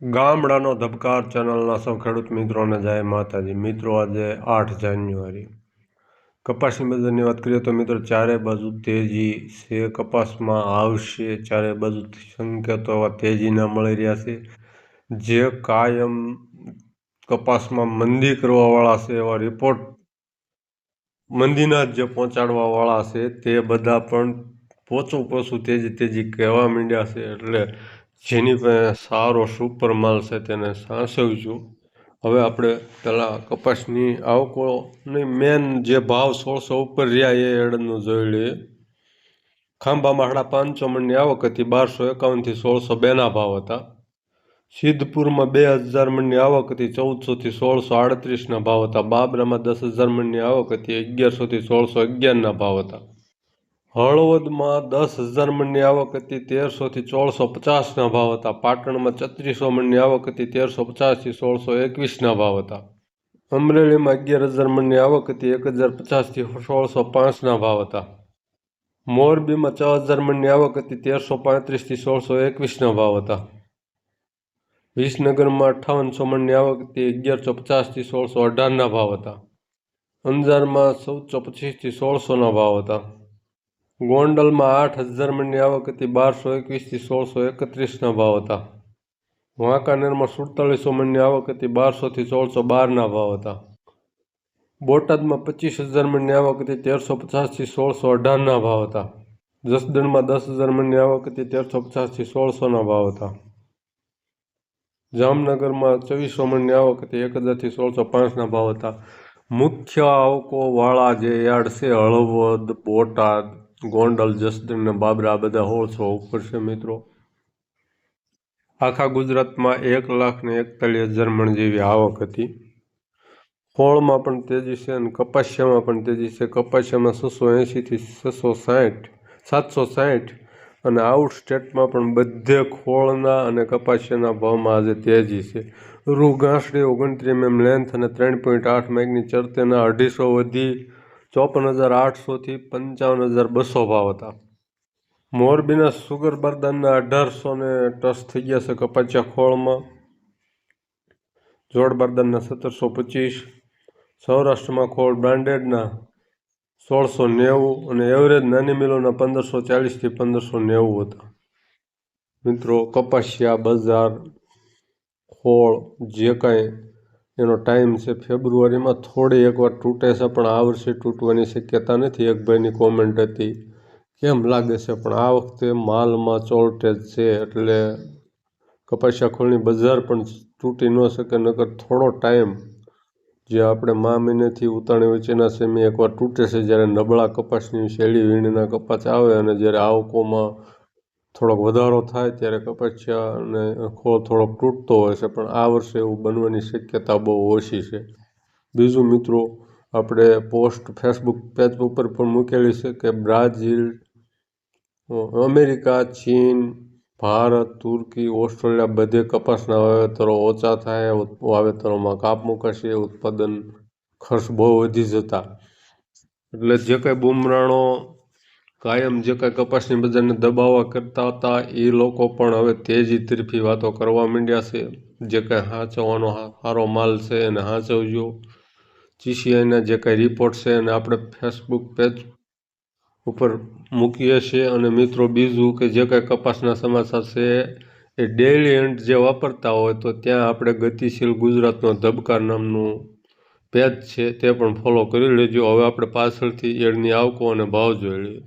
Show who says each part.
Speaker 1: ગામડાનો ધબકાર ચેનલના સૌ ખેડૂત મિત્રોને જય માતાજી। મિત્રો, આજે 8 જાન્યુઆરી કપાસની બજારની વાત કરીએ તો મિત્રો ચારે બાજુ તેજી છે। કપાસમાં આવશે ચારે બાજુ સંકેતો એવા તેજીના મળી રહ્યા છે। જે કાયમ કપાસમાં મંદી કરવાવાળા છે એવા રિપોર્ટ મંદીના જે પહોંચાડવાવાળા છે તે બધા પણ પોચું તેજી કહેવા માંડ્યા છે। એટલે જેની પાસે સારો સુપર માલ છે તેને સાચવજો। હવે આપણે પહેલાં કપાસની આવકોની મેન જે ભાવ 1600 ઉપર રહ્યા એ એડનું જોઈ લઈએ। ખાંભામાં 550 મણની આવક હતી, 1251 થી 1602ના ભાવ હતા। સિદ્ધપુરમાં 2000 મણની આવક હતી, 1400 થી 1638ના ભાવ હતા। બાબરામાં 10,000 મણની આવક હતી, 1100 થી 1611ના ભાવ હતા। હળવદમાં 10,000 મણની આવક હતી, 1300 થી 1450ના ભાવ હતા। પાટણમાં 3600 મણની આવક હતી, 1350 થી 1621ના ભાવ હતા। અમરેલીમાં 11,000 મણની આવક હતી, 1050 થી 1605ના ભાવ હતા। મોરબીમાં 4000 મણની આવક હતી, 1335 થી 1621ના ભાવ હતા। વિસનગરમાં 5800 મણની આવક હતી, 1150 થી 1618ના ભાવ હતા। અંજારમાં 1425 થી 1600ના ભાવ હતા। ગોંડલમાં 8000 મણની આવક હતી, 1221 થી 1631ના ભાવ હતા। વાંકાનેરમાં 4700 મણની આવક હતી, 1200 થી 1612ના ભાવ હતા। બોટાદમાં 25000 મણની આવક હતી, 1350 થી 1618ના ભાવ હતા। જસદણમાં 10,000 મણની આવક હતી, 1350 થી 1600ના ભાવ હતા। જામનગરમાં 2400 મણની આવક હતી, 1000 થી 1605ના ભાવ હતા। મુખ્ય આવકોવાળા જે યાર્ડ છે હળવદ, બોટાદ, ગોંડલ, જસદણ ને બાબરા આ બધા 1600 ઉપર છે। મિત્રો, આખા ગુજરાતમાં 1,41,000 મણ જેવી આવક હતી। ફોળમાં પણ તેજી છે અને કપાસિયામાં પણ તેજી છે। કપાસિયામાં 680 થી 760 અને આઉટ સ્ટેટમાં પણ બધે ખોળના અને કપાસિયાના ભાવમાં આજે તેજી છે। રૂ ઘાસડી 29 mm લેન્થ અને 3.8 મેગ્નીચર તેના 250 વધી 54,800 થી 55,200 ભાવ હતા। મોરબીના સુગર બરદાનના 1800 ને ટચ થઈ ગયા છે કપાસિયા ખોળમાં। જોડ બરદાનના 1725, સૌરાષ્ટ્રમાં ખોળ બ્રાન્ડેડના 1690 અને એવરેજ નાની મિલોના 1540 થી 1590 હતા। મિત્રો, કપાસિયા બજાર ખોળ જે કાંઈ એનો ટાઈમ છે ફેબ્રુઆરીમાં થોડી એકવાર તૂટે છે, પણ આ વર્ષે તૂટવાની શક્યતા નથી। એક ભાઈની કોમેન્ટ હતી કેમ લાગે છે, પણ આ વખતે માલમાં ચોલટેજ છે એટલે કપાસિયા ખોળની બજાર પણ તૂટી ન શકે। નકર થોડો ટાઈમ જે આપણે મહિનેથી ઉતાણી વચ્ચેના સેમી એકવાર તૂટે છે, જ્યારે નબળા કપાસની શેરડી વીણીના કપાસ આવે અને જ્યારે આવકોમાં થોડોક વધારો થાય ત્યારે કપાસિયા અને ખોળ થોડોક તૂટતો હોય છે, પણ આ વર્ષે એવું બનવાની શક્યતા બહુ ઓછી છે। બીજું મિત્રો, આપણે પોસ્ટ ફેસબુક પેજ ઉપર પણ મૂકેલી છે કે બ્રાઝિલ, અમેરિકા, ચીન, ભારત, તુર્કી, ઓસ્ટ્રેલિયા બધે કપાસના વાવેતરો ઓછા થાય, વાવેતરોમાં કાપ મુકાશે, ઉત્પાદન ખર્ચ બહુ વધી જતા, એટલે જે કાંઈ બુમરાણો કાયમ જે કાંઈ કપાસની બજારને દબાવવા કરતા હતા એ લોકો પણ હવે તેજી તરફી વાતો કરવા માંડ્યા છે। જે કાંઈ સાચવવાનો સારો માલ છે એને સાચવજો। GCIના જે કાંઈ રિપોર્ટ છે એને આપણે ફેસબુક પેજ ઉપર મૂકીએ છીએ। અને મિત્રો, બીજું કે જે કાંઈ કપાસના સમાચાર છે એ ડેઇલી એન્ડ જે વાપરતા હોય તો ત્યાં આપણે ગતિશીલ ગુજરાતનો ધબકાર નામનું પેજ છે તે પણ ફોલો કરી લેજો। હવે આપણે પાછળથી એડની આવકો અને ભાવ જોઈ લઈએ।